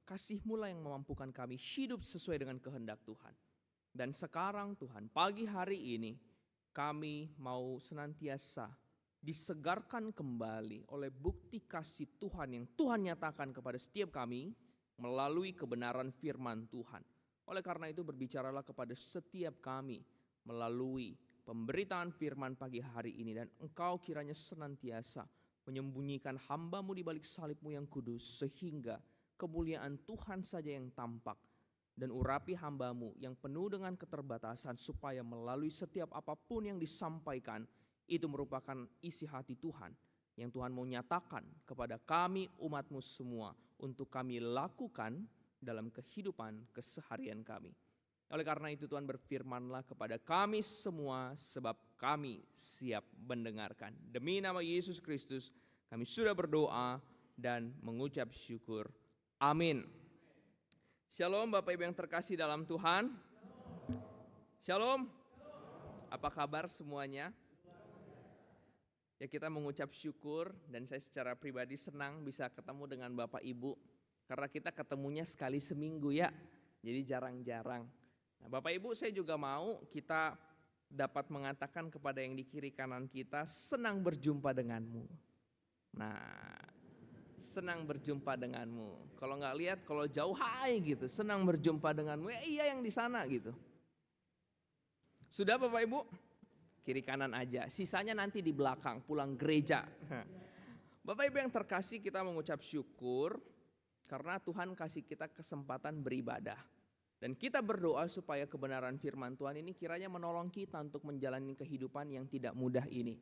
Kasih-Mu lah yang memampukan kami hidup sesuai dengan kehendak Tuhan. Dan sekarang Tuhan, pagi hari ini kami mau senantiasa disegarkan kembali oleh bukti kasih Tuhan yang Tuhan nyatakan kepada setiap kami melalui kebenaran firman Tuhan. Oleh karena itu berbicaralah kepada setiap kami melalui pemberitaan firman pagi hari ini, dan Engkau kiranya senantiasa menyembunyikan hamba-Mu di balik salib-Mu yang kudus, sehingga kemuliaan Tuhan saja yang tampak, dan urapi hamba-Mu yang penuh dengan keterbatasan, supaya melalui setiap apapun yang disampaikan itu merupakan isi hati Tuhan yang Tuhan mau nyatakan kepada kami umat-Mu semua untuk kami lakukan dalam kehidupan keseharian kami. Oleh karena itu Tuhan, berfirmanlah kepada kami semua, sebab kami siap mendengarkan. Demi nama Yesus Kristus kami sudah berdoa dan mengucap syukur. Amin. Shalom Bapak Ibu yang terkasih dalam Tuhan. Shalom. Apa kabar semuanya? Ya, kita mengucap syukur, dan saya secara pribadi senang bisa ketemu dengan Bapak Ibu. Karena kita ketemunya sekali seminggu ya, jadi jarang-jarang. Nah, Bapak Ibu, saya juga mau kita dapat mengatakan kepada yang di kiri kanan kita, senang berjumpa denganmu. Nah, senang berjumpa denganmu. Kalau nggak lihat, kalau jauh hai gitu, senang berjumpa denganmu. Ya, iya yang di sana gitu. Sudah Bapak Ibu? Kiri kanan aja, sisanya nanti di belakang pulang gereja. Bapak Ibu yang terkasih, kita mengucap syukur karena Tuhan kasih kita kesempatan beribadah. Dan kita berdoa supaya kebenaran firman Tuhan ini kiranya menolong kita untuk menjalani kehidupan yang tidak mudah ini.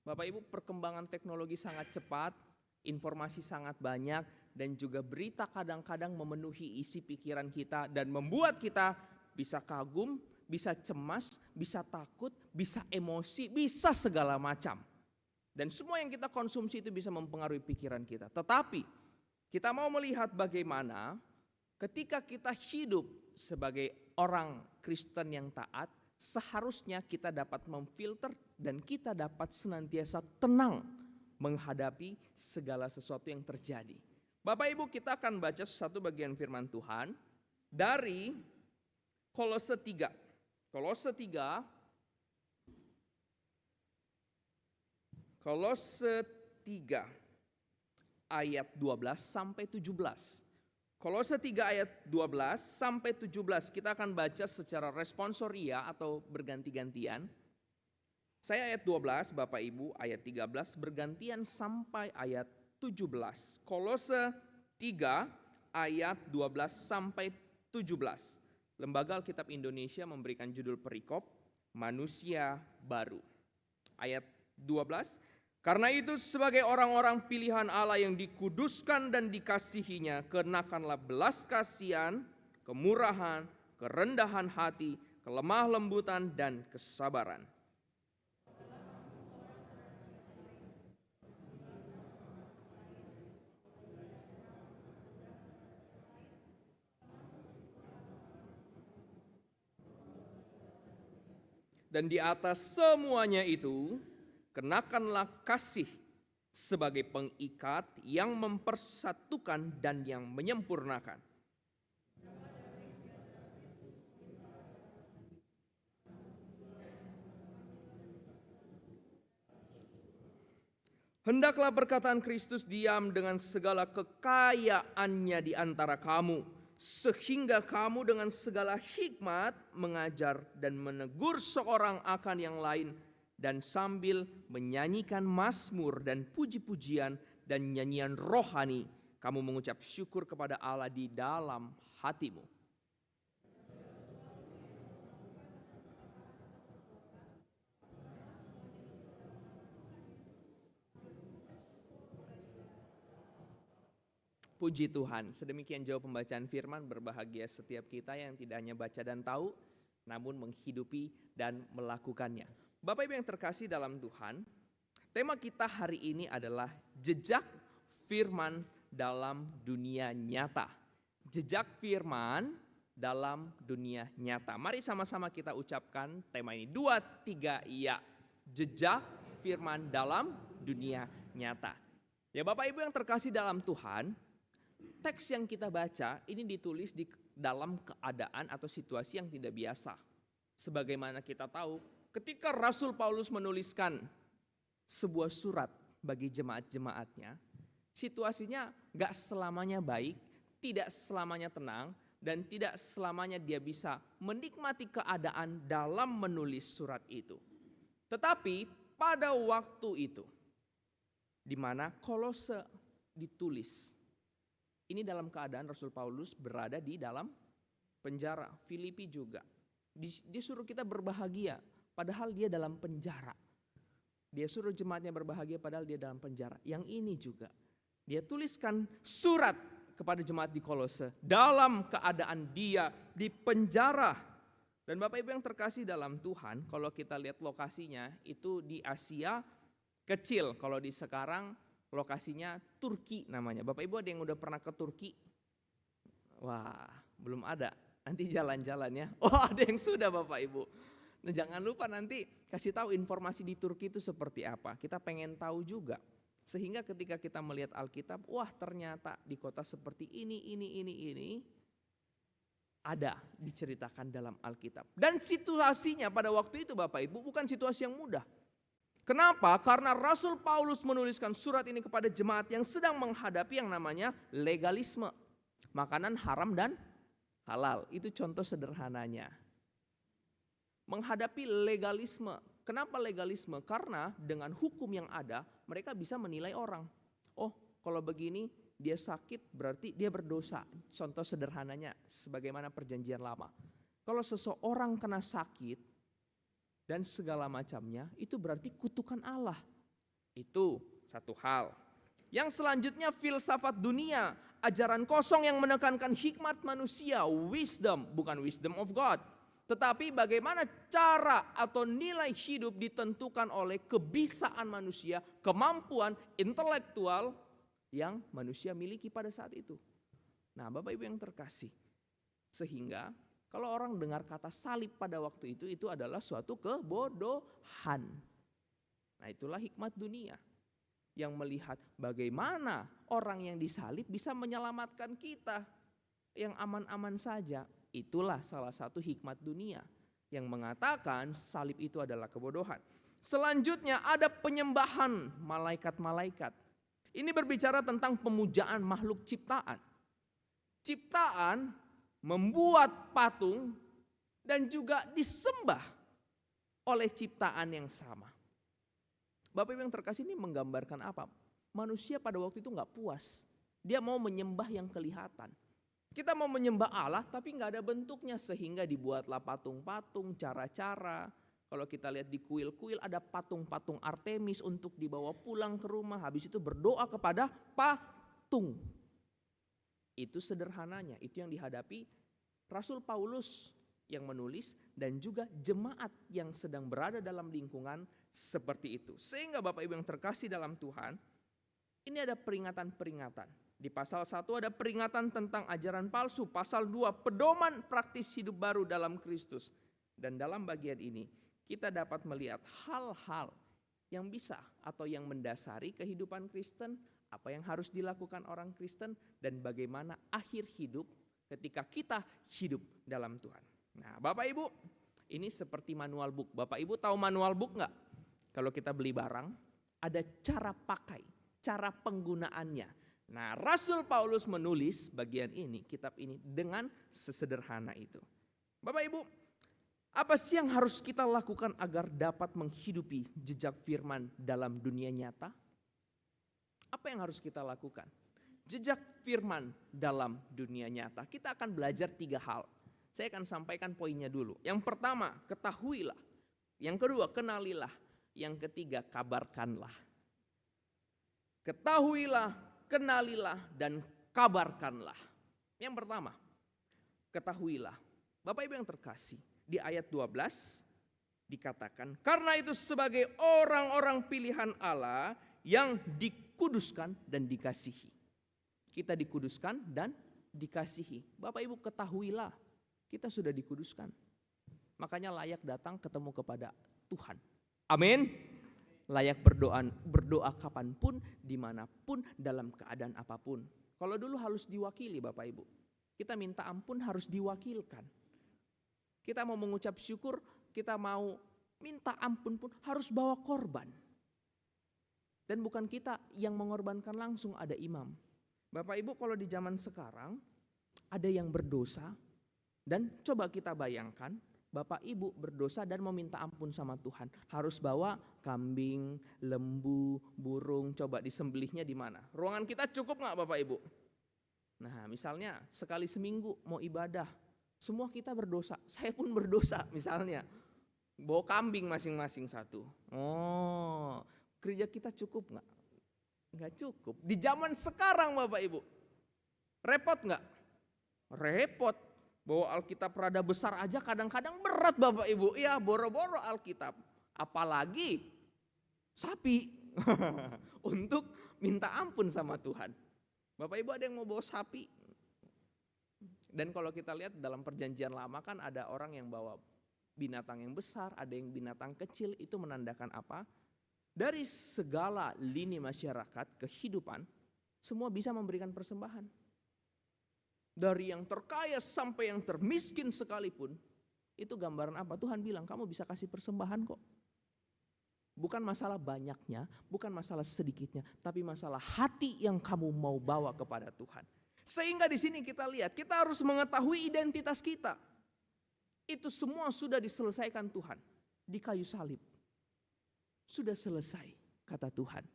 Bapak Ibu, perkembangan teknologi sangat cepat, informasi sangat banyak, dan juga berita kadang-kadang memenuhi isi pikiran kita dan membuat kita bisa kagum, bisa cemas, bisa takut, bisa emosi, bisa segala macam. Dan semua yang kita konsumsi itu bisa mempengaruhi pikiran kita. Tetapi kita mau melihat bagaimana ketika kita hidup sebagai orang Kristen yang taat, seharusnya kita dapat memfilter dan kita dapat senantiasa tenang menghadapi segala sesuatu yang terjadi. Bapak Ibu, kita akan baca satu bagian firman Tuhan dari Kolose 3. Kolose 3 ayat 12 sampai 17. Kolose 3 ayat 12 sampai 17 kita akan baca secara responsoria atau berganti-gantian. Saya ayat 12, Bapak Ibu ayat 13, bergantian sampai ayat 17. Kolose 3 ayat 12 sampai 17. Lembaga Alkitab Indonesia memberikan judul perikop Manusia Baru. Ayat 12, karena itu sebagai orang-orang pilihan Allah yang dikuduskan dan dikasihinya, kenakanlah belas kasihan, kemurahan, kerendahan hati, kelemah lembutan, dan kesabaran. Dan di atas semuanya itu, kenakanlah kasih sebagai pengikat yang mempersatukan dan yang menyempurnakan. Hendaklah perkataan Kristus diam dengan segala kekayaannya di antara kamu, sehingga kamu dengan segala hikmat mengajar dan menegur seorang akan yang lain, dan sambil menyanyikan mazmur dan puji-pujian dan nyanyian rohani, kamu mengucap syukur kepada Allah di dalam hatimu. Puji Tuhan, sedemikian jauh pembacaan firman. Berbahagia setiap kita yang tidak hanya baca dan tahu, namun menghidupi dan melakukannya. Bapak Ibu yang terkasih dalam Tuhan, tema kita hari ini adalah jejak firman dalam dunia nyata. Jejak firman dalam dunia nyata. Mari sama-sama kita ucapkan tema ini. 2, 3, iya. Jejak firman dalam dunia nyata. Ya Bapak Ibu yang terkasih dalam Tuhan, teks yang kita baca ini ditulis di dalam keadaan atau situasi yang tidak biasa. Sebagaimana kita tahu, ketika Rasul Paulus menuliskan sebuah surat bagi jemaat-jemaatnya, situasinya gak selamanya baik, tidak selamanya tenang, dan tidak selamanya dia bisa menikmati keadaan dalam menulis surat itu. Tetapi pada waktu itu, di mana Kolose ditulis, ini dalam keadaan Rasul Paulus berada di dalam penjara. Filipi juga. Dia suruh kita berbahagia padahal dia dalam penjara. Dia suruh jemaatnya berbahagia padahal dia dalam penjara. Yang ini juga. Dia tuliskan surat kepada jemaat di Kolose dalam keadaan dia di penjara. Dan Bapak Ibu yang terkasih dalam Tuhan, kalau kita lihat lokasinya itu di Asia kecil. Kalau di sekarang lokasinya Turki namanya. Bapak Ibu ada yang udah pernah ke Turki? Wah, belum ada. Nanti jalan-jalan ya. Oh, ada yang sudah Bapak Ibu. Nah, jangan lupa nanti kasih tahu informasi di Turki itu seperti apa. Kita pengen tahu juga. Sehingga ketika kita melihat Alkitab, wah ternyata di kota seperti ini ada diceritakan dalam Alkitab. Dan situasinya pada waktu itu Bapak Ibu bukan situasi yang mudah. Kenapa? Karena Rasul Paulus menuliskan surat ini kepada jemaat yang sedang menghadapi yang namanya legalisme. Makanan haram dan halal. Itu contoh sederhananya. Menghadapi legalisme. Kenapa legalisme? Karena dengan hukum yang ada mereka bisa menilai orang. Oh, kalau begini dia sakit berarti dia berdosa. Contoh sederhananya sebagaimana perjanjian lama. Kalau seseorang kena sakit dan segala macamnya itu berarti kutukan Allah. Itu satu hal. Yang selanjutnya filsafat dunia. Ajaran kosong yang menekankan hikmat manusia. Wisdom, bukan wisdom of God. Tetapi bagaimana cara atau nilai hidup ditentukan oleh kebisaan manusia, kemampuan intelektual yang manusia miliki pada saat itu. Nah Bapak Ibu yang terkasih, sehingga kalau orang dengar kata salib pada waktu itu adalah suatu kebodohan. Nah itulah hikmat dunia yang melihat bagaimana orang yang disalib bisa menyelamatkan kita yang aman-aman saja. Itulah salah satu hikmat dunia yang mengatakan salib itu adalah kebodohan. Selanjutnya ada penyembahan malaikat-malaikat. Ini berbicara tentang pemujaan makhluk ciptaan. Ciptaan membuat patung dan juga disembah oleh ciptaan yang sama. Bapak Ibu yang terkasih, ini menggambarkan apa? Manusia pada waktu itu gak puas. Dia mau menyembah yang kelihatan. Kita mau menyembah Allah tapi gak ada bentuknya sehingga dibuatlah patung-patung, cara-cara. Kalau kita lihat di kuil-kuil ada patung-patung Artemis untuk dibawa pulang ke rumah. Habis itu berdoa kepada patung. Itu sederhananya, itu yang dihadapi Rasul Paulus yang menulis dan juga jemaat yang sedang berada dalam lingkungan seperti itu. Sehingga Bapak Ibu yang terkasih dalam Tuhan, ini ada peringatan-peringatan. Di pasal 1 ada peringatan tentang ajaran palsu. Pasal 2 pedoman praktis hidup baru dalam Kristus. Dan dalam bagian ini kita dapat melihat hal-hal yang bisa atau yang mendasari kehidupan Kristen. Apa yang harus dilakukan orang Kristen dan bagaimana akhir hidup ketika kita hidup dalam Tuhan. Nah Bapak Ibu, ini seperti manual book. Bapak Ibu tahu manual book gak? Kalau kita beli barang ada cara pakai, cara penggunaannya. Nah Rasul Paulus menulis bagian ini, kitab ini dengan sesederhana itu. Bapak Ibu, apa sih yang harus kita lakukan agar dapat menghidupi jejak firman dalam dunia nyata? Apa yang harus kita lakukan? Jejak firman dalam dunia nyata. Kita akan belajar 3 hal. Saya akan sampaikan poinnya dulu. Yang pertama, ketahuilah. Yang kedua, kenalilah. Yang ketiga, kabarkanlah. Ketahuilah, kenalilah, dan kabarkanlah. Yang pertama, ketahuilah. Bapak Ibu yang terkasih, di ayat 12 dikatakan, karena itu sebagai orang-orang pilihan Allah yang dikuduskan dan dikasihi. Kita dikuduskan dan dikasihi. Bapak Ibu ketahuilah, kita sudah dikuduskan. Makanya layak datang ketemu kepada Tuhan. Amin. Layak berdoa kapanpun, dimanapun, dalam keadaan apapun. Kalau dulu harus diwakili Bapak Ibu. Kita minta ampun harus diwakilkan. Kita mau mengucap syukur, kita mau minta ampun pun harus bawa korban. Dan bukan kita yang mengorbankan langsung, ada imam. Bapak Ibu, kalau di zaman sekarang ada yang berdosa, dan coba kita bayangkan Bapak Ibu berdosa dan meminta ampun sama Tuhan, harus bawa kambing, lembu, burung, coba disembelihnya di mana? Ruangan kita cukup nggak Bapak Ibu? Nah misalnya sekali seminggu mau ibadah, semua kita berdosa, saya pun berdosa misalnya, bawa kambing masing-masing satu. Oh, gereja kita cukup nggak? Nggak cukup. Di zaman sekarang Bapak Ibu, repot nggak? Repot. Bawa Alkitab rada besar aja kadang-kadang berat Bapak Ibu. Ya boro-boro Alkitab. Apalagi sapi. Untuk minta ampun sama Tuhan. Bapak Ibu ada yang mau bawa sapi? Dan kalau kita lihat dalam perjanjian lama kan ada orang yang bawa binatang yang besar, ada yang binatang kecil. Itu menandakan apa? Dari segala lini masyarakat, kehidupan, semua bisa memberikan persembahan. Dari yang terkaya sampai yang termiskin sekalipun, itu gambaran apa? Tuhan bilang kamu bisa kasih persembahan kok. Bukan masalah banyaknya, bukan masalah sedikitnya, tapi masalah hati yang kamu mau bawa kepada Tuhan. Sehingga di sini kita lihat, kita harus mengetahui identitas kita. Itu semua sudah diselesaikan Tuhan di kayu salib. Sudah selesai, kata Tuhan.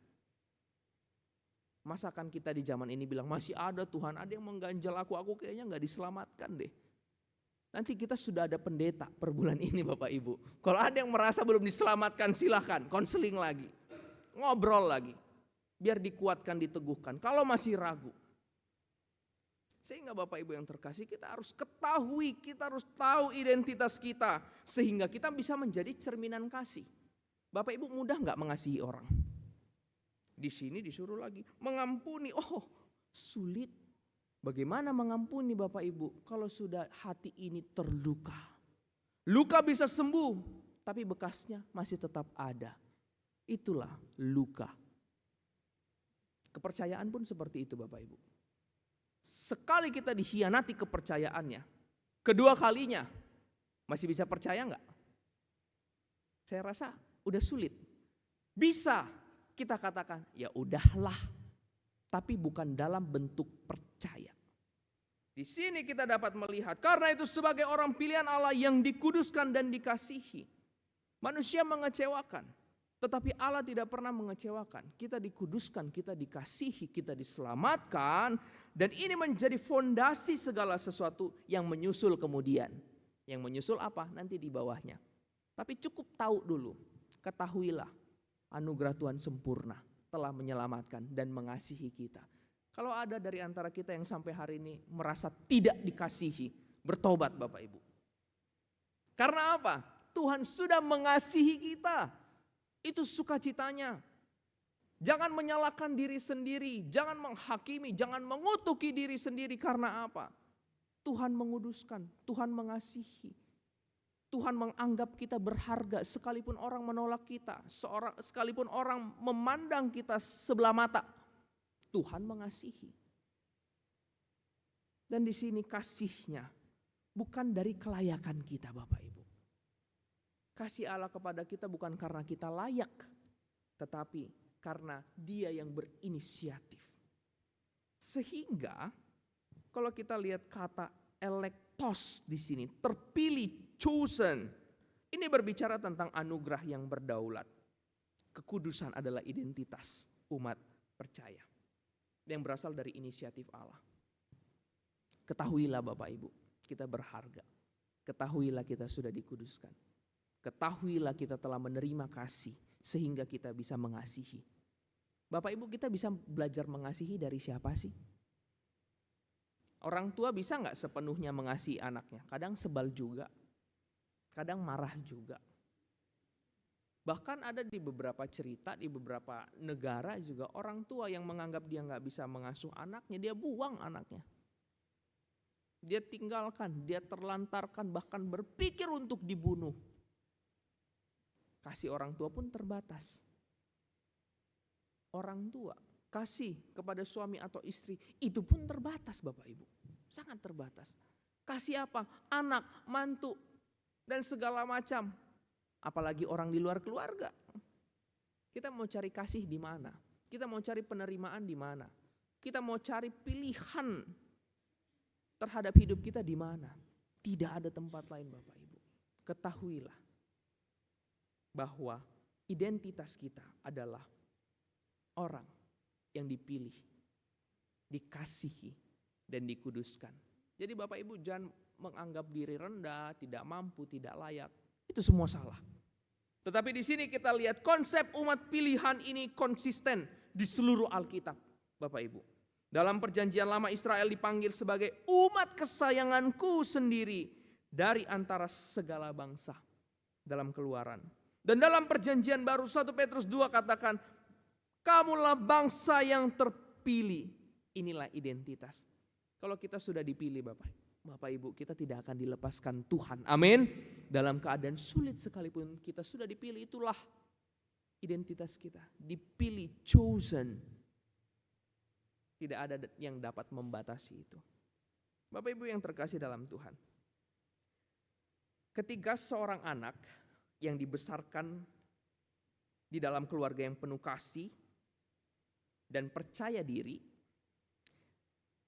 Masakan kita di zaman ini bilang masih ada Tuhan, ada yang mengganjal aku kayaknya gak diselamatkan deh. Nanti kita sudah ada pendeta per bulan ini Bapak Ibu. Kalau ada yang merasa belum diselamatkan silahkan konseling lagi. Ngobrol lagi. Biar dikuatkan, diteguhkan. Kalau masih ragu. Sehingga Bapak Ibu yang terkasih kita harus ketahui, kita harus tahu identitas kita. Sehingga kita bisa menjadi cerminan kasih. Bapak Ibu mudah gak mengasihi orang? Di sini disuruh lagi mengampuni. Oh, sulit. Bagaimana mengampuni Bapak Ibu kalau sudah hati ini terluka? Luka bisa sembuh, tapi bekasnya masih tetap ada. Itulah luka. Kepercayaan pun seperti itu Bapak Ibu. Sekali kita dikhianati kepercayaannya, kedua kalinya masih bisa percaya enggak? Saya rasa udah sulit. Bisa kita katakan, ya udahlah, tapi bukan dalam bentuk percaya. Di sini kita dapat melihat, karena itu sebagai orang pilihan Allah yang dikuduskan dan dikasihi. Manusia mengecewakan, tetapi Allah tidak pernah mengecewakan. Kita dikuduskan, kita dikasihi, kita diselamatkan. Dan ini menjadi fondasi segala sesuatu yang menyusul kemudian. Yang menyusul apa? Nanti di bawahnya. Tapi cukup tahu dulu, ketahuilah. Anugerah Tuhan sempurna telah menyelamatkan dan mengasihi kita. Kalau ada dari antara kita yang sampai hari ini merasa tidak dikasihi, bertobat Bapak Ibu. Karena apa? Tuhan sudah mengasihi kita. Itu sukacitanya. Jangan menyalahkan diri sendiri, jangan menghakimi, jangan mengutuki diri sendiri. Karena apa? Tuhan menguduskan, Tuhan mengasihi. Tuhan menganggap kita berharga sekalipun orang menolak kita, sekalipun orang memandang kita sebelah mata. Tuhan mengasihi. Dan di sini kasihnya bukan dari kelayakan kita Bapak Ibu. Kasih Allah kepada kita bukan karena kita layak, tetapi karena Dia yang berinisiatif. Sehingga kalau kita lihat kata elektos di sini, terpilih, chosen. Ini berbicara tentang anugerah yang berdaulat. Kekudusan adalah identitas umat percaya yang berasal dari inisiatif Allah. Ketahuilah Bapak Ibu, kita berharga. Ketahuilah kita sudah dikuduskan. Ketahuilah kita telah menerima kasih sehingga kita bisa mengasihi. Bapak Ibu, kita bisa belajar mengasihi dari siapa sih? Orang tua bisa gak sepenuhnya mengasihi anaknya? Kadang sebal juga, kadang marah juga. Bahkan ada di beberapa cerita, di beberapa negara juga orang tua yang menganggap dia gak bisa mengasuh anaknya, dia buang anaknya. Dia tinggalkan, dia terlantarkan, bahkan berpikir untuk dibunuh. Kasih orang tua pun terbatas. Orang tua Kasih kepada suami atau istri itu pun terbatas Bapak Ibu. Sangat terbatas. Kasih apa? Anak, mantu, dan segala macam. Apalagi orang di luar keluarga. Kita mau cari kasih di mana? Kita mau cari penerimaan di mana? Kita mau cari pilihan terhadap hidup kita di mana? Tidak ada tempat lain Bapak Ibu. Ketahuilah bahwa identitas kita adalah orang yang dipilih, dikasihi, dan dikuduskan. Jadi Bapak Ibu jangan menganggap diri rendah, tidak mampu, tidak layak. Itu semua salah. Tetapi di sini kita lihat konsep umat pilihan ini konsisten di seluruh Alkitab, Bapak Ibu. Dalam perjanjian lama Israel dipanggil sebagai umat kesayanganku sendiri dari antara segala bangsa dalam Keluaran. Dan dalam perjanjian baru 1 Petrus 2 katakan, kamulah bangsa yang terpilih. Inilah identitas. Kalau kita sudah dipilih Bapak Ibu, kita tidak akan dilepaskan Tuhan. Amin. Dalam keadaan sulit sekalipun kita sudah dipilih, itulah identitas kita. Dipilih, chosen. Tidak ada yang dapat membatasi itu. Bapak Ibu yang terkasih dalam Tuhan. Ketika seorang anak yang dibesarkan di dalam keluarga yang penuh kasih dan percaya diri,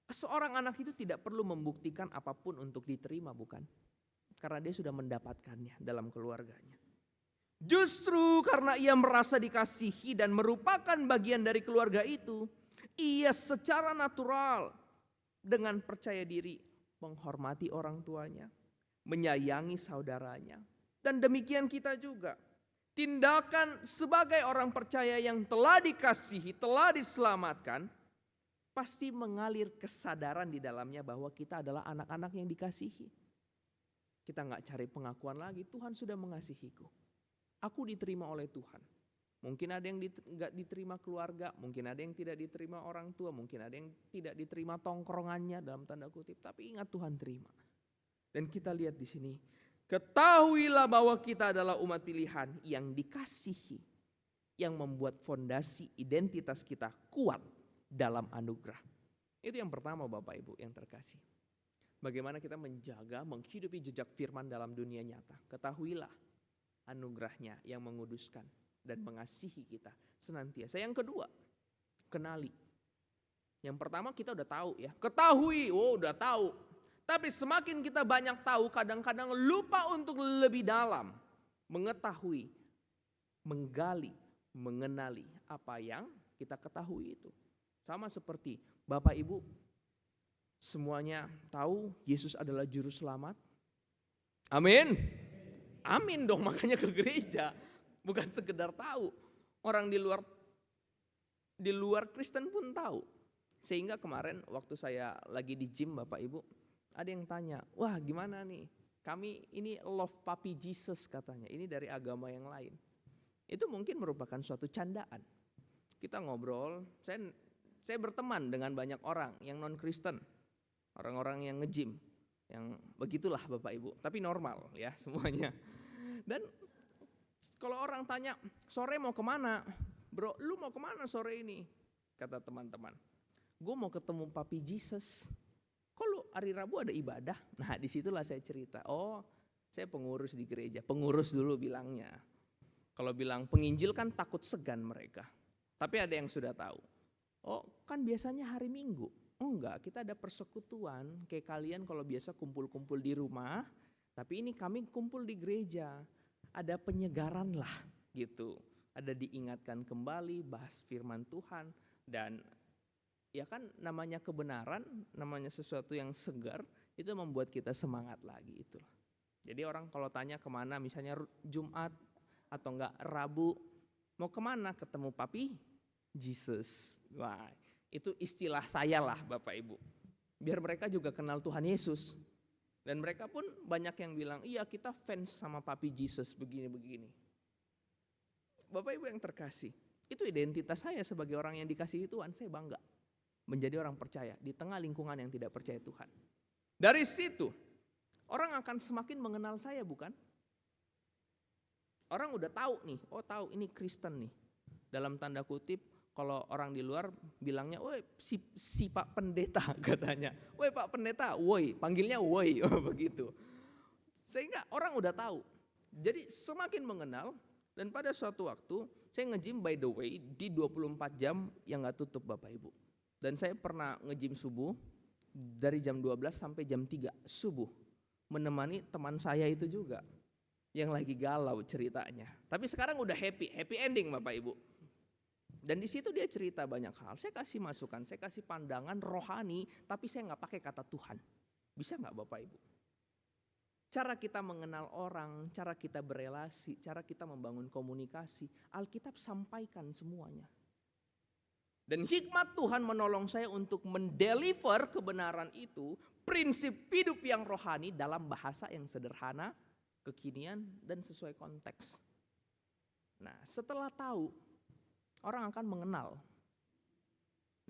seorang anak itu tidak perlu membuktikan apapun untuk diterima, bukan? Karena dia sudah mendapatkannya dalam keluarganya. Justru karena ia merasa dikasihi dan merupakan bagian dari keluarga itu, ia secara natural dengan percaya diri menghormati orang tuanya, menyayangi saudaranya. Dan demikian kita juga. Tindakan sebagai orang percaya yang telah dikasihi, telah diselamatkan, pasti mengalir kesadaran di dalamnya bahwa kita adalah anak-anak yang dikasihi. Kita gak cari pengakuan lagi, Tuhan sudah mengasihiku. Aku diterima oleh Tuhan. Mungkin ada yang gak diterima keluarga, mungkin ada yang tidak diterima orang tua, mungkin ada yang tidak diterima tongkrongannya dalam tanda kutip. Tapi ingat Tuhan terima. Dan kita lihat di sini, ketahuilah bahwa kita adalah umat pilihan yang dikasihi, yang membuat fondasi identitas kita kuat dalam anugerah. Itu yang pertama Bapak Ibu yang terkasih. Bagaimana kita menjaga, menghidupi jejak firman dalam dunia nyata. Ketahuilah anugerahnya yang menguduskan dan mengasihi kita senantiasa. Yang kedua, kenali. Yang pertama kita udah tahu ya, ketahui, udah tahu. Tapi semakin kita banyak tahu, kadang-kadang lupa untuk lebih dalam mengetahui, menggali, mengenali apa yang kita ketahui itu. Sama seperti Bapak Ibu semuanya tahu Yesus adalah juru selamat. Amin. Amin dong, makanya ke gereja. Bukan sekedar tahu. Orang di luar Kristen pun tahu. Sehingga kemarin waktu saya lagi di gym Bapak Ibu, ada yang tanya, wah gimana nih, kami ini love Papi Jesus katanya, ini dari agama yang lain. Itu mungkin merupakan suatu candaan. Kita ngobrol, saya berteman dengan banyak orang yang non-Kristen, orang-orang yang nge-gym, yang begitulah Bapak Ibu, tapi normal ya semuanya. Dan kalau orang tanya, sore mau kemana? Bro, lu mau kemana sore ini? Kata teman-teman, gue mau ketemu Papi Jesus. Kok lu hari Rabu ada ibadah? Nah disitulah saya cerita, oh saya pengurus di gereja, pengurus dulu bilangnya. Kalau bilang penginjil kan takut segan mereka. Tapi ada yang sudah tahu, oh kan biasanya hari Minggu. Oh enggak, kita ada persekutuan, kayak kalian kalau biasa kumpul-kumpul di rumah. Tapi ini kami kumpul di gereja, ada penyegaran lah gitu. Ada diingatkan kembali, bahas firman Tuhan dan ya kan namanya kebenaran, namanya sesuatu yang segar, itu membuat kita semangat lagi itu. Jadi orang kalau tanya kemana, misalnya Jumat atau enggak Rabu, mau kemana? Ketemu Papi Jesus. Wah, itu istilah saya lah Bapak Ibu. Biar mereka juga kenal Tuhan Yesus. Dan mereka pun banyak yang bilang, iya kita fans sama Papi Jesus begini-begini. Bapak Ibu yang terkasih, itu identitas saya sebagai orang yang dikasihi Tuhan, saya bangga. Menjadi orang percaya di tengah lingkungan yang tidak percaya Tuhan. Dari situ orang akan semakin mengenal saya, bukan? Orang udah tahu nih, oh tahu ini Kristen nih. Dalam tanda kutip Kalau orang di luar bilangnya, woi si Pak Pendeta katanya. Woi Pak Pendeta, woi, panggilnya woi, begitu. Sehingga orang udah tahu. Jadi semakin mengenal, dan pada suatu waktu saya nge-gym by the way di 24 jam yang gak tutup Bapak Ibu. Dan saya pernah nge-gym subuh dari jam 12 sampai jam 3 subuh. Menemani teman saya itu juga yang lagi galau ceritanya. Tapi sekarang udah happy ending Bapak Ibu. Dan di situ dia cerita banyak hal. Saya kasih masukan, saya kasih pandangan rohani, tapi saya nggak pakai kata Tuhan. Bisa nggak Bapak Ibu? Cara kita mengenal orang, cara kita berelasi, cara kita membangun komunikasi, Alkitab sampaikan semuanya. Dan hikmat Tuhan menolong saya untuk mendeliver kebenaran itu, prinsip hidup yang rohani dalam bahasa yang sederhana, kekinian, dan sesuai konteks. Nah, setelah tahu, orang akan mengenal.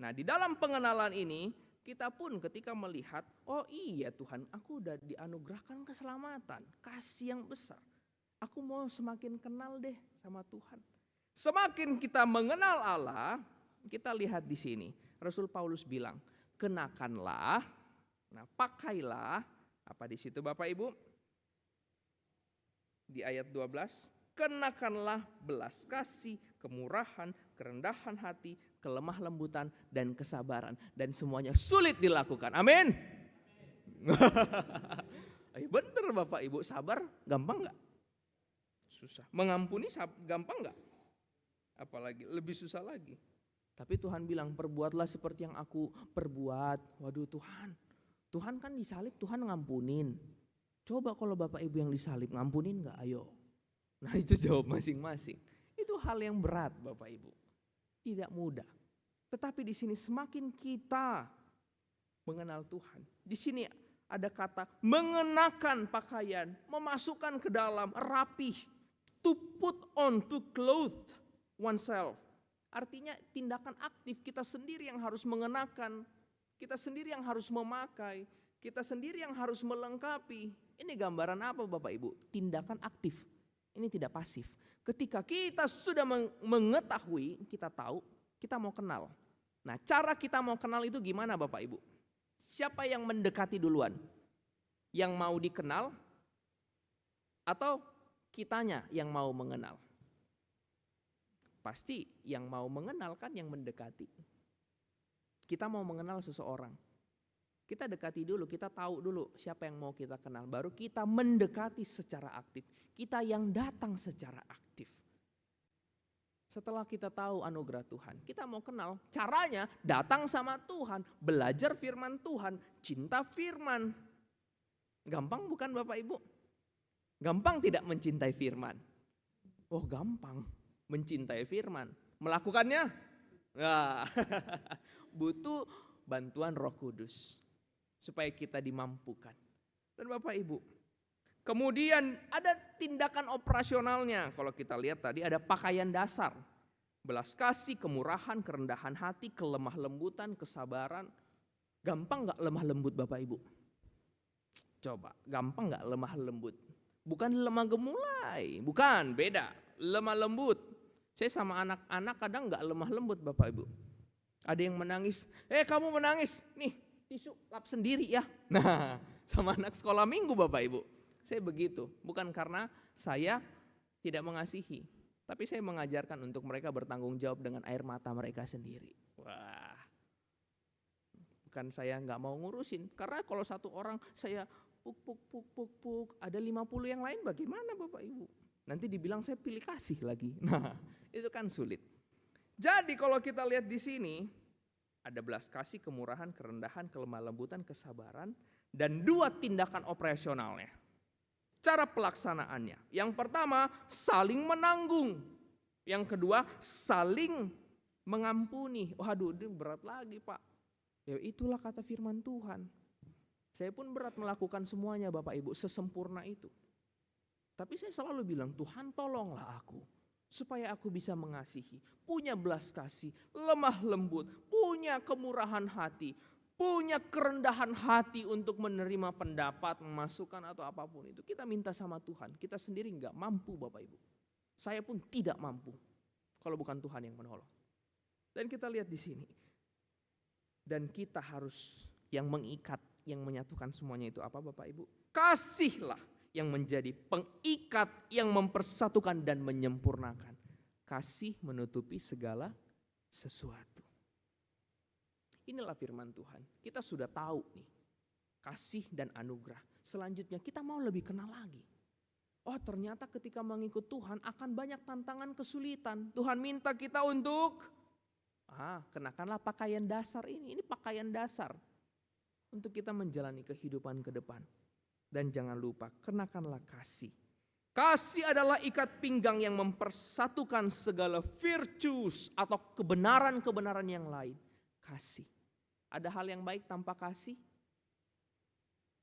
Nah, di dalam pengenalan ini kita pun ketika melihat, oh iya Tuhan, aku udah dianugerahkan keselamatan, kasih yang besar. Aku mau semakin kenal deh sama Tuhan. Semakin kita mengenal Allah, kita lihat di sini. Rasul Paulus bilang, kenakanlah, nah pakailah, apa di situ Bapak Ibu? Di ayat 12, kenakanlah belas kasih, kemurahan, kerendahan hati, kelemah lembutan, dan kesabaran. Dan semuanya sulit dilakukan. Amin. Bener Bapak Ibu, sabar gampang gak? Susah. Mengampuni gampang gak? Apalagi lebih susah lagi. Tapi Tuhan bilang perbuatlah seperti yang aku perbuat. Waduh Tuhan. Tuhan kan disalib, Tuhan ngampunin. Coba kalau Bapak Ibu yang disalib, ngampunin gak? Ayo. Nah itu jawab masing-masing. Itu hal yang berat Bapak Ibu. Tidak mudah. Tetapi di sini semakin kita mengenal Tuhan. Di sini ada kata mengenakan pakaian, memasukkan ke dalam, rapih. To put on, to clothe oneself. Artinya tindakan aktif, kita sendiri yang harus mengenakan. Kita sendiri yang harus memakai. Kita sendiri yang harus melengkapi. Ini gambaran apa Bapak Ibu? Tindakan aktif. Ini tidak pasif. Ketika kita sudah mengetahui, kita tahu, kita mau kenal. Nah, cara kita mau kenal itu gimana Bapak Ibu? Siapa yang mendekati duluan? Yang mau dikenal atau kitanya yang mau mengenal? Pasti yang mau mengenal kan yang mendekati. Kita mau mengenal seseorang. Kita dekati dulu, kita tahu dulu siapa yang mau kita kenal. Baru kita mendekati secara aktif. Kita yang datang secara aktif. Setelah kita tahu anugerah Tuhan, kita mau kenal. Caranya datang sama Tuhan, belajar firman Tuhan, cinta firman. Gampang bukan Bapak Ibu? Gampang tidak mencintai firman? Oh gampang, mencintai firman. Melakukannya? Nah, butuh bantuan Roh Kudus. Supaya kita dimampukan. Dan Bapak Ibu, kemudian ada tindakan operasionalnya. Kalau kita lihat tadi ada pakaian dasar. Belas kasih, kemurahan, kerendahan hati, kelemah lembutan, kesabaran. Gampang gak lemah lembut Bapak Ibu? Coba, gampang gak lemah lembut? Bukan lemah gemulai, bukan, beda. Lemah lembut. Saya sama anak-anak kadang gak lemah lembut Bapak Ibu. Ada yang menangis, kamu menangis, nih. Tisu lap sendiri ya. Nah, sama anak sekolah minggu Bapak Ibu. Saya begitu, bukan karena saya tidak mengasihi. Tapi saya mengajarkan untuk mereka bertanggung jawab dengan air mata mereka sendiri. Wah, bukan saya gak mau ngurusin. Karena kalau satu orang saya puk, ada 50 yang lain bagaimana Bapak Ibu? Nanti dibilang saya pilih kasih lagi. Nah, itu kan sulit. Jadi kalau kita lihat di sini, ada belas kasih, kemurahan, kerendahan, kelemah lembutan, kesabaran. Dan 2 tindakan operasionalnya. Cara pelaksanaannya. Yang pertama, saling menanggung. Yang kedua, saling mengampuni. Waduh, ini berat lagi Pak. Ya itulah kata firman Tuhan. Saya pun berat melakukan semuanya Bapak Ibu, sesempurna itu. Tapi saya selalu bilang, Tuhan tolonglah aku. Supaya aku bisa mengasihi, punya belas kasih, lemah lembut, punya kemurahan hati, punya kerendahan hati untuk menerima pendapat, masukan atau apapun itu. Kita minta sama Tuhan, kita sendiri gak mampu Bapak Ibu. Saya pun tidak mampu kalau bukan Tuhan yang menolong. Dan kita lihat di sini. Dan kita harus yang mengikat, yang menyatukan semuanya itu apa Bapak Ibu? Kasihlah yang menjadi pengikat, yang mempersatukan dan menyempurnakan. Kasih menutupi segala sesuatu. Inilah firman Tuhan. Kita sudah tahu nih, kasih dan anugerah. Selanjutnya kita mau lebih kenal lagi. Oh ternyata ketika mengikut Tuhan akan banyak tantangan kesulitan. Tuhan minta kita untuk kenakanlah pakaian dasar ini. Ini pakaian dasar untuk kita menjalani kehidupan ke depan. Dan jangan lupa kenakanlah kasih. Kasih adalah ikat pinggang yang mempersatukan segala virtues atau kebenaran-kebenaran yang lain. Kasih. Ada hal yang baik tanpa kasih?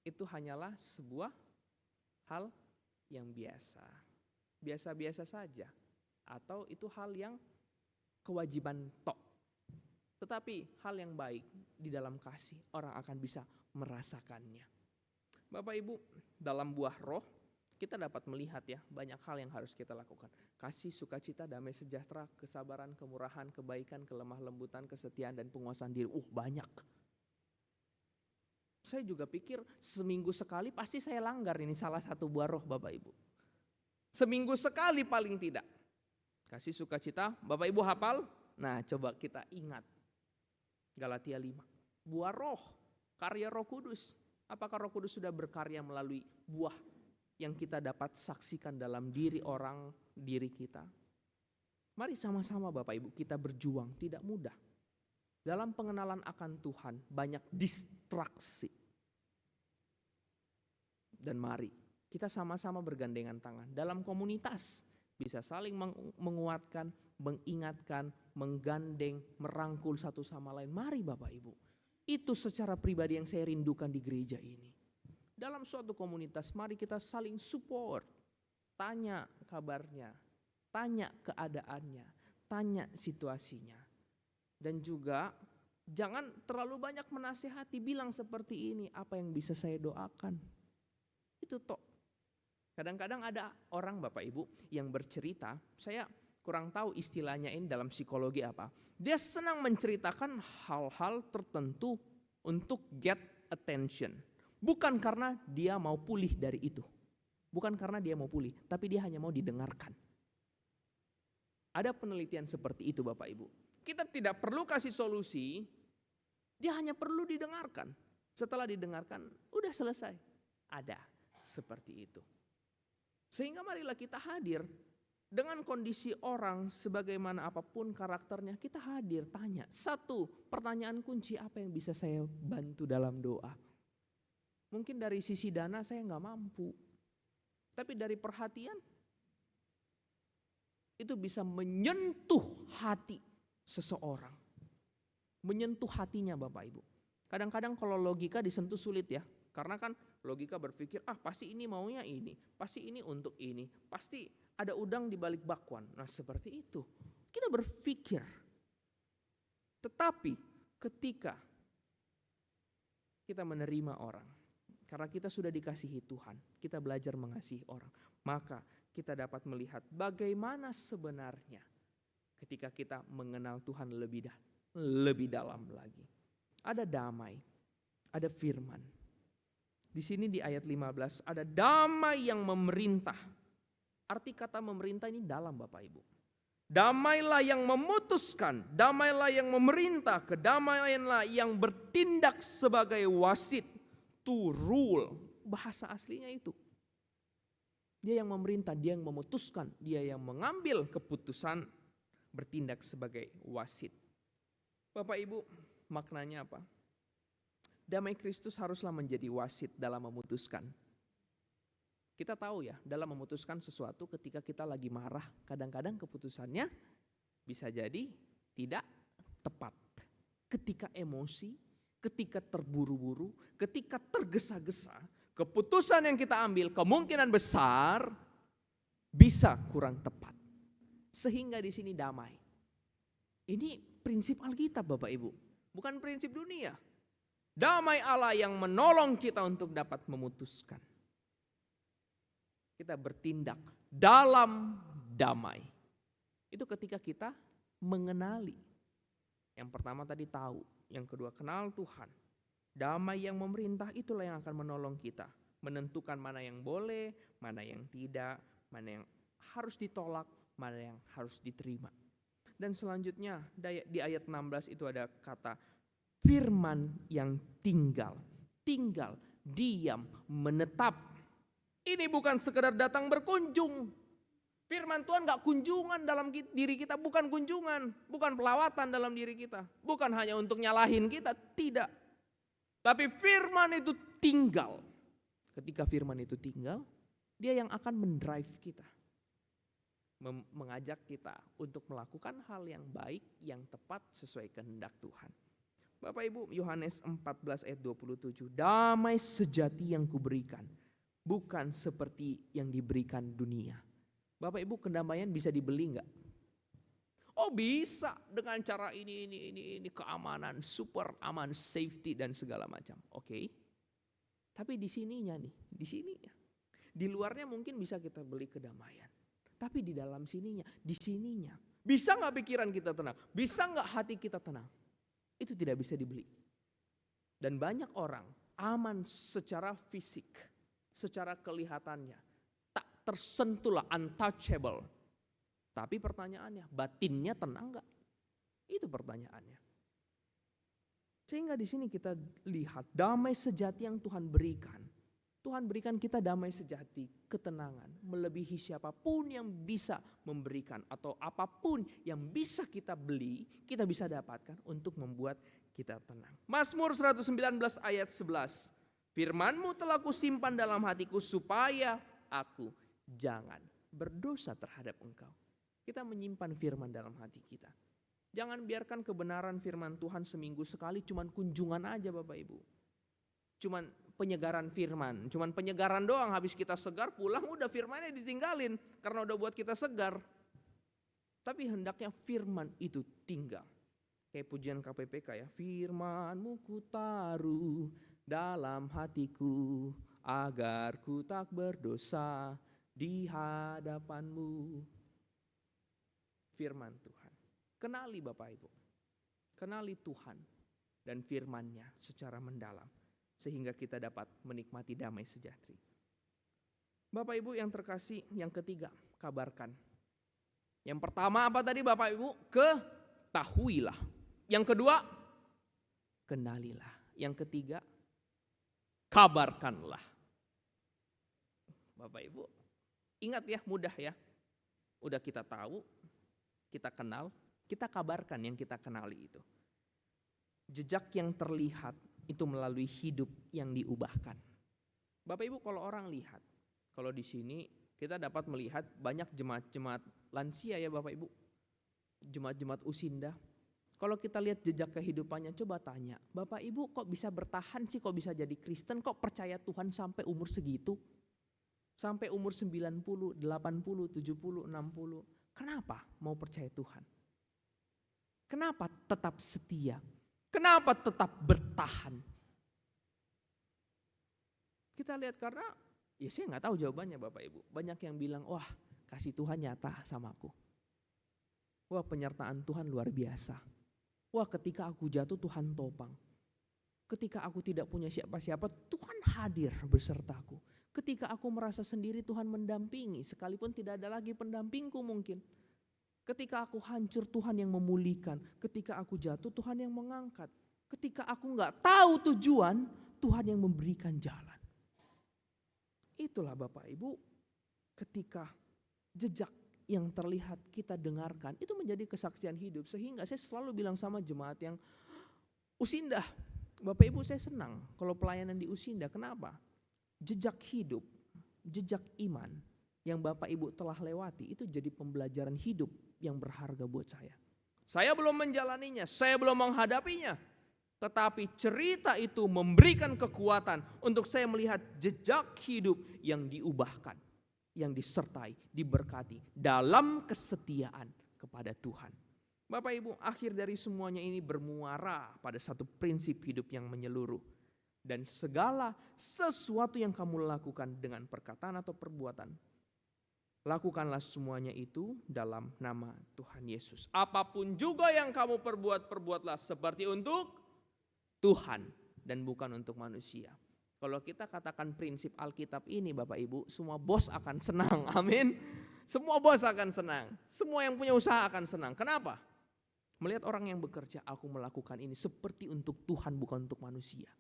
Itu hanyalah sebuah hal yang biasa. Biasa-biasa saja. Atau itu hal yang kewajiban tok. Tetapi hal yang baik di dalam kasih, orang akan bisa merasakannya. Bapak Ibu, dalam buah roh kita dapat melihat ya banyak hal yang harus kita lakukan. Kasih, sukacita, damai sejahtera, kesabaran, kemurahan, kebaikan, kelemah lembutan, kesetiaan dan penguasaan diri. Banyak. Saya juga pikir seminggu sekali pasti saya langgar ini salah satu buah roh Bapak Ibu. Seminggu sekali paling tidak. Kasih, sukacita, Bapak Ibu hafal? Nah coba kita ingat. Galatia 5. Buah roh, karya Roh Kudus. Apakah Roh Kudus sudah berkarya melalui buah yang kita dapat saksikan dalam diri kita? Mari sama-sama Bapak Ibu kita berjuang, tidak mudah. Dalam pengenalan akan Tuhan banyak distraksi. Dan mari kita sama-sama bergandengan tangan. Dalam komunitas bisa saling menguatkan, mengingatkan, menggandeng, merangkul satu sama lain. Mari Bapak Ibu. Itu secara pribadi yang saya rindukan di gereja ini. Dalam suatu komunitas mari kita saling support. Tanya kabarnya, tanya keadaannya, tanya situasinya. Dan juga jangan terlalu banyak menasihati, bilang seperti ini, apa yang bisa saya doakan. Itu tok. Kadang-kadang ada orang Bapak Ibu yang bercerita, saya kurang tahu istilahnya ini dalam psikologi apa. Dia senang menceritakan hal-hal tertentu untuk get attention. Bukan karena dia mau pulih dari itu. Bukan karena dia mau pulih, tapi dia hanya mau didengarkan. Ada penelitian seperti itu Bapak Ibu. Kita tidak perlu kasih solusi, dia hanya perlu didengarkan. Setelah didengarkan, udah selesai. Ada seperti itu. Sehingga marilah kita hadir. Dengan kondisi orang sebagaimana apapun karakternya kita hadir tanya. Satu pertanyaan kunci apa yang bisa saya bantu dalam doa. Mungkin dari sisi dana saya gak mampu. Tapi dari perhatian itu bisa menyentuh hati seseorang. Menyentuh hatinya Bapak Ibu. Kadang-kadang kalau logika disentuh sulit ya. Karena kan logika berpikir pasti ini maunya ini. Pasti ini untuk ini. Pasti ada udang di balik bakwan. Nah seperti itu. Kita berpikir. Tetapi ketika kita menerima orang. Karena kita sudah dikasihi Tuhan. Kita belajar mengasihi orang. Maka kita dapat melihat bagaimana sebenarnya. Ketika kita mengenal Tuhan lebih dalam lagi. Ada damai. Ada firman. Di sini di ayat 15 ada damai yang memerintah. Arti kata memerintah ini dalam Bapak Ibu. Damailah yang memutuskan, damailah yang memerintah, kedamaianlah yang bertindak sebagai wasit, to rule. Bahasa aslinya itu. Dia yang memerintah, dia yang memutuskan, dia yang mengambil keputusan, bertindak sebagai wasit. Bapak Ibu, maknanya apa? Damai Kristus haruslah menjadi wasit dalam memutuskan. Kita tahu ya, dalam memutuskan sesuatu ketika kita lagi marah, kadang-kadang keputusannya bisa jadi tidak tepat. Ketika emosi, ketika terburu-buru, ketika tergesa-gesa, keputusan yang kita ambil kemungkinan besar bisa kurang tepat. Sehingga di sini damai. Ini prinsip Alkitab Bapak Ibu, bukan prinsip dunia. Damai Allah yang menolong kita untuk dapat memutuskan. Kita bertindak dalam damai. Itu ketika kita mengenali Yang pertama tadi tahu, yang kedua kenal Tuhan. Damai yang memerintah itulah yang akan menolong kita menentukan mana yang boleh, mana yang tidak, mana yang harus ditolak, mana yang harus diterima. Dan selanjutnya di ayat 16 itu ada kata firman yang tinggal, diam, menetap. Ini bukan sekedar datang berkunjung. Firman Tuhan gak kunjungan dalam diri kita, bukan kunjungan, bukan pelawatan dalam diri kita. Bukan hanya untuk nyalahin kita, tidak. Tapi firman itu tinggal. Ketika firman itu tinggal, dia yang akan mendrive kita. Mengajak kita untuk melakukan hal yang baik, yang tepat sesuai kehendak Tuhan. Bapak Ibu, Yohanes 14 ayat 27, damai sejati yang kuberikan, bukan seperti yang diberikan dunia. Bapak Ibu, kedamaian bisa dibeli enggak? Oh bisa, dengan cara ini, keamanan, super aman, safety dan segala macam. Oke. Tapi di sininya. Di luarnya mungkin bisa kita beli kedamaian. Tapi di dalam di sininya. Bisa enggak pikiran kita tenang? Bisa enggak hati kita tenang? Itu tidak bisa dibeli. Dan banyak orang aman secara fisik, secara kelihatannya. Tak tersentuhlah, untouchable. Tapi pertanyaannya, batinnya tenang enggak? Itu pertanyaannya. Sehingga di sini kita lihat damai sejati yang Tuhan berikan. Tuhan berikan kita damai sejati, ketenangan, melebihi siapapun yang bisa memberikan atau apapun yang bisa kita beli, kita bisa dapatkan untuk membuat kita tenang. Mazmur 119 ayat 11. Firman-Mu telah kusimpan dalam hatiku supaya aku jangan berdosa terhadap Engkau. Kita menyimpan firman dalam hati kita. Jangan biarkan kebenaran firman Tuhan seminggu sekali cuman kunjungan aja Bapak Ibu. Cuman penyegaran firman, cuman penyegaran doang, habis kita segar pulang udah firmannya ditinggalin karena udah buat kita segar. Tapi hendaknya firman itu tinggal. Kayak pujian KPPK ya, firman-Mu ku taruh dalam hatiku agar ku tak berdosa di hadapan-Mu. Firman Tuhan. Kenali Bapak Ibu, kenali Tuhan dan firman-Nya secara mendalam. Sehingga kita dapat menikmati damai sejahtera. Bapak Ibu yang terkasih, yang ketiga, kabarkan. Yang pertama apa tadi Bapak Ibu? Ketahuilah. Yang kedua, kenalilah. Yang ketiga, kabarkanlah. Bapak Ibu, ingat ya, mudah ya. Udah kita tahu, kita kenal, kita kabarkan yang kita kenali itu. Jejak yang terlihat itu melalui hidup yang diubahkan. Bapak Ibu kalau orang lihat, kalau di sini kita dapat melihat banyak jemaat-jemaat lansia ya Bapak Ibu. Jemaat-jemaat usinda. Kalau kita lihat jejak kehidupannya, coba tanya, Bapak Ibu kok bisa bertahan sih, kok bisa jadi Kristen, kok percaya Tuhan sampai umur segitu? Sampai umur 90, 80, 70, 60. Kenapa mau percaya Tuhan? Kenapa tetap setia? Kenapa tetap bertahan? Kita lihat karena ya saya nggak tahu jawabannya Bapak Ibu. Banyak yang bilang, wah kasih Tuhan nyata sama aku. Wah penyertaan Tuhan luar biasa. Wah ketika aku jatuh Tuhan topang. Ketika aku tidak punya siapa-siapa Tuhan hadir besertaku. Ketika aku merasa sendiri Tuhan mendampingi sekalipun tidak ada lagi pendampingku mungkin. Ketika aku hancur Tuhan yang memulihkan. Ketika aku jatuh Tuhan yang mengangkat. Ketika aku gak tahu tujuan Tuhan yang memberikan jalan. Itulah Bapak Ibu ketika jejak yang terlihat kita dengarkan itu menjadi kesaksian hidup. Sehingga saya selalu bilang sama jemaat yang usindah. Bapak Ibu saya senang kalau pelayanan di usindah. Kenapa? Jejak hidup, jejak iman yang Bapak Ibu telah lewati itu jadi pembelajaran hidup yang berharga buat saya. Saya belum menjalaninya, saya belum menghadapinya. Tetapi cerita itu memberikan kekuatan untuk saya melihat jejak hidup yang diubahkan. Yang disertai, diberkati dalam kesetiaan kepada Tuhan. Bapak Ibu, akhir dari semuanya ini bermuara pada satu prinsip hidup yang menyeluruh. Dan segala sesuatu yang kamu lakukan dengan perkataan atau perbuatan, Lakukanlah semuanya itu dalam nama Tuhan Yesus. Apapun juga yang kamu perbuat, perbuatlah seperti untuk Tuhan dan bukan untuk manusia. Kalau kita katakan prinsip Alkitab ini Bapak Ibu, semua bos akan senang. Amin. Semua bos akan senang. Semua yang punya usaha akan senang. Kenapa? Melihat orang yang bekerja, aku melakukan ini seperti untuk Tuhan bukan untuk manusia.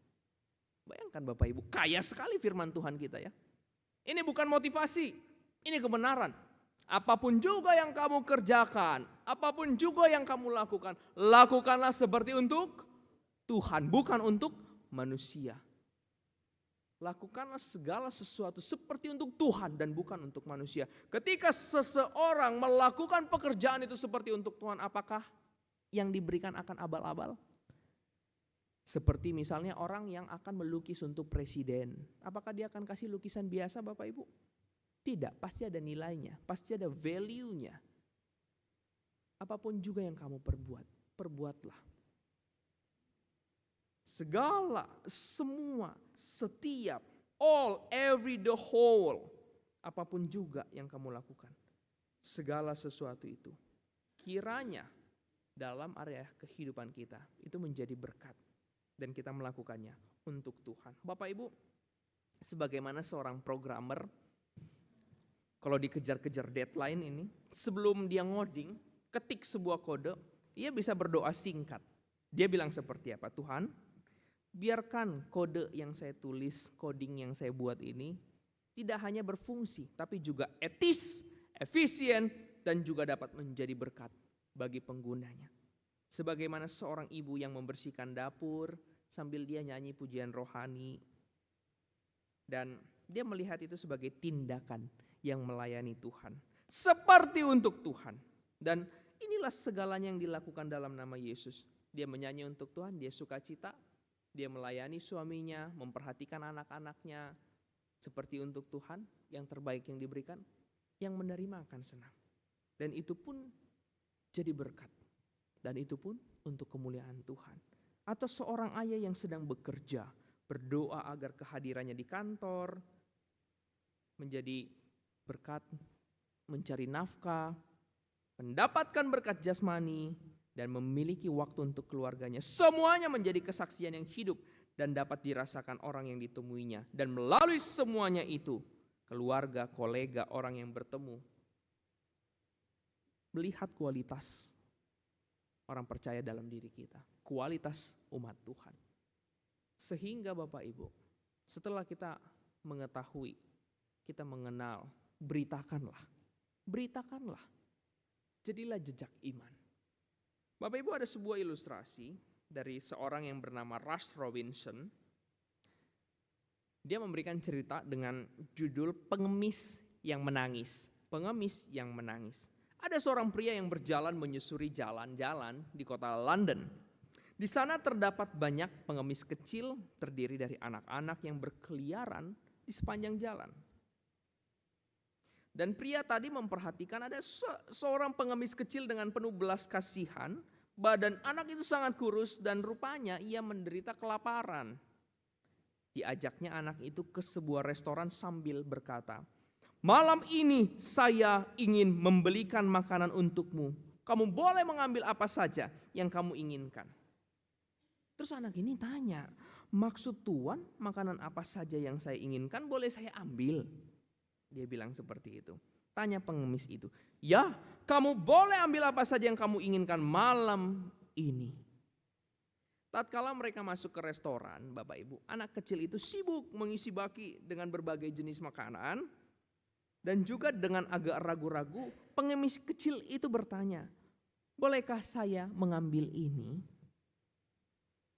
Bayangkan Bapak Ibu, kaya sekali firman Tuhan kita ya. Ini bukan motivasi, ini kebenaran. Apapun juga yang kamu kerjakan, apapun juga yang kamu lakukan, lakukanlah seperti untuk Tuhan, bukan untuk manusia. Lakukanlah segala sesuatu seperti untuk Tuhan dan bukan untuk manusia. Ketika seseorang melakukan pekerjaan itu seperti untuk Tuhan, apakah yang diberikan akan abal-abal? Seperti misalnya orang yang akan melukis untuk presiden. Apakah dia akan kasih lukisan biasa Bapak Ibu? Tidak, pasti ada nilainya, pasti ada value-nya. Apapun juga yang kamu perbuat, perbuatlah. Segala, semua, setiap, all, every, the whole. Apapun juga yang kamu lakukan. Segala sesuatu itu. Kiranya dalam area kehidupan kita itu menjadi berkat. Dan kita melakukannya untuk Tuhan. Bapak Ibu, sebagaimana seorang programmer, kalau dikejar-kejar deadline ini, sebelum dia ngoding, ketik sebuah kode, ia bisa berdoa singkat. Dia bilang seperti apa? Tuhan, biarkan kode yang saya tulis, coding yang saya buat ini tidak hanya berfungsi, tapi juga etis, efisien, dan juga dapat menjadi berkat bagi penggunanya. Sebagaimana seorang ibu yang membersihkan dapur sambil dia nyanyi pujian rohani. Dan dia melihat itu sebagai tindakan yang melayani Tuhan. Seperti untuk Tuhan. Dan inilah segalanya yang dilakukan dalam nama Yesus. Dia menyanyi untuk Tuhan, dia sukacita. Dia melayani suaminya, memperhatikan anak-anaknya seperti untuk Tuhan, yang terbaik yang diberikan, yang menerima akan senang. Dan itu pun jadi berkat. Dan itu pun untuk kemuliaan Tuhan. Atau seorang ayah yang sedang bekerja, berdoa agar kehadirannya di kantor menjadi berkat, mencari nafkah, mendapatkan berkat jasmani, dan memiliki waktu untuk keluarganya. Semuanya menjadi kesaksian yang hidup dan dapat dirasakan orang yang ditemuinya. Dan melalui semuanya itu, keluarga, kolega, orang yang bertemu, melihat kualitas orang percaya dalam diri kita. Kualitas umat Tuhan. Sehingga Bapak Ibu, setelah kita mengetahui, kita mengenal, beritakanlah. Beritakanlah. Jadilah jejak iman. Bapak Ibu, ada sebuah ilustrasi dari seorang yang bernama Russ Robinson. Dia memberikan cerita dengan judul Pengemis yang Menangis. Pengemis yang Menangis. Ada seorang pria yang berjalan menyusuri jalan-jalan di kota London. Di sana terdapat banyak pengemis kecil terdiri dari anak-anak yang berkeliaran di sepanjang jalan. Dan pria tadi memperhatikan ada seorang pengemis kecil dengan penuh belas kasihan. Badan anak itu sangat kurus dan rupanya ia menderita kelaparan. Diajaknya anak itu ke sebuah restoran sambil berkata, "Malam ini saya ingin membelikan makanan untukmu. Kamu boleh mengambil apa saja yang kamu inginkan." Terus anak ini tanya, "Maksud Tuan makanan apa saja yang saya inginkan boleh saya ambil?" Dia bilang seperti itu. Tanya pengemis itu, "Ya, kamu boleh ambil apa saja yang kamu inginkan malam ini." Tatkala mereka masuk ke restoran, Bapak Ibu, anak kecil itu sibuk mengisi baki dengan berbagai jenis makanan. Dan juga dengan agak ragu-ragu, pengemis kecil itu bertanya, "Bolehkah saya mengambil ini?"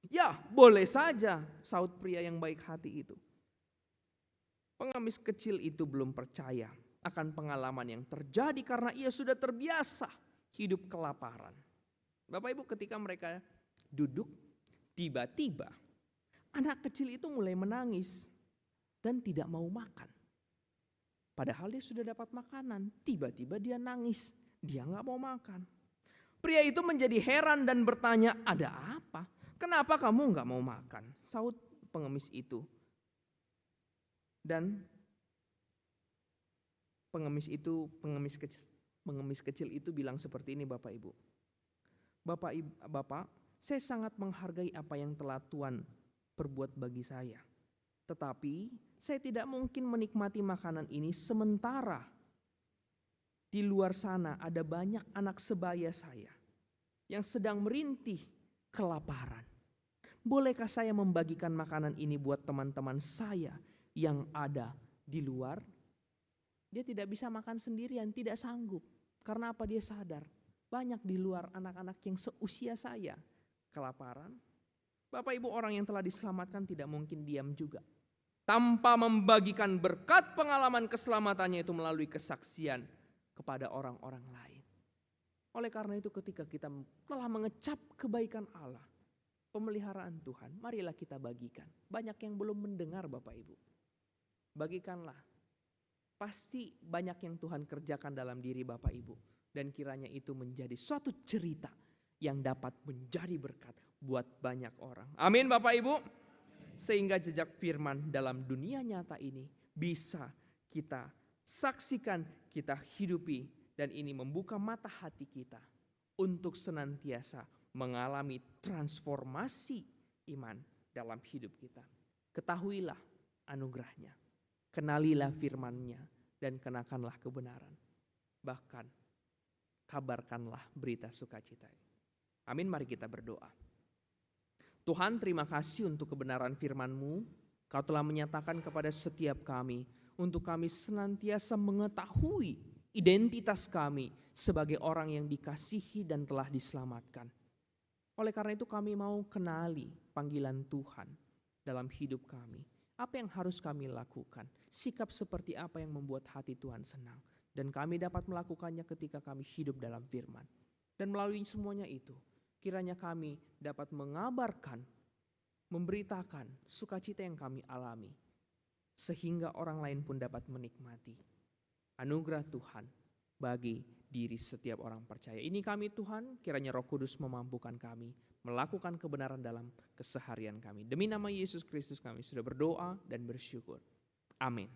"Ya, boleh saja," saut pria yang baik hati itu. Pengemis kecil itu belum percaya akan pengalaman yang terjadi karena ia sudah terbiasa hidup kelaparan. Bapak Ibu, ketika mereka duduk, tiba-tiba anak kecil itu mulai menangis dan tidak mau makan. Padahal dia sudah dapat makanan, tiba-tiba dia nangis, dia gak mau makan. Pria itu menjadi heran dan bertanya, "Ada apa? Kenapa kamu gak mau makan?" Saut pengemis itu. Dan pengemis kecil itu bilang seperti ini, Bapak Ibu. Bapak, saya sangat menghargai apa yang telah Tuhan perbuat bagi saya. Tetapi saya tidak mungkin menikmati makanan ini sementara di luar sana ada banyak anak sebaya saya yang sedang merintih kelaparan. Bolehkah saya membagikan makanan ini buat teman-teman saya yang ada di luar? Dia tidak bisa makan sendirian, tidak sanggup. Karena apa? Dia sadar banyak di luar anak-anak yang seusia saya kelaparan. Bapak Ibu, orang yang telah diselamatkan tidak mungkin diam juga. Tanpa membagikan berkat pengalaman keselamatannya itu melalui kesaksian kepada orang-orang lain. Oleh karena itu ketika kita telah mengecap kebaikan Allah, pemeliharaan Tuhan, marilah kita bagikan. Banyak yang belum mendengar Bapak Ibu. Bagikanlah. Pasti banyak yang Tuhan kerjakan dalam diri Bapak Ibu. Dan kiranya itu menjadi suatu cerita yang dapat menjadi berkat buat banyak orang. Amin Bapak Ibu. Sehingga jejak firman dalam dunia nyata ini bisa kita saksikan, kita hidupi. Dan ini membuka mata hati kita untuk senantiasa mengalami transformasi iman dalam hidup kita. Ketahuilah anugerahnya, kenalilah firman-Nya dan kenakanlah kebenaran. Bahkan kabarkanlah berita sukacita. Amin, mari kita berdoa. Tuhan, terima kasih untuk kebenaran firman-Mu. Kau telah menyatakan kepada setiap kami untuk kami senantiasa mengetahui identitas kami sebagai orang yang dikasihi dan telah diselamatkan. Oleh karena itu kami mau kenali panggilan Tuhan dalam hidup kami. Apa yang harus kami lakukan? Sikap seperti apa yang membuat hati Tuhan senang? Dan kami dapat melakukannya ketika kami hidup dalam firman. Dan melalui semuanya itu, kiranya kami dapat mengabarkan, memberitakan sukacita yang kami alami. Sehingga orang lain pun dapat menikmati anugerah Tuhan bagi diri setiap orang percaya. Ini kami Tuhan, kiranya Roh Kudus memampukan kami melakukan kebenaran dalam keseharian kami. Demi nama Yesus Kristus kami sudah berdoa dan bersyukur. Amin.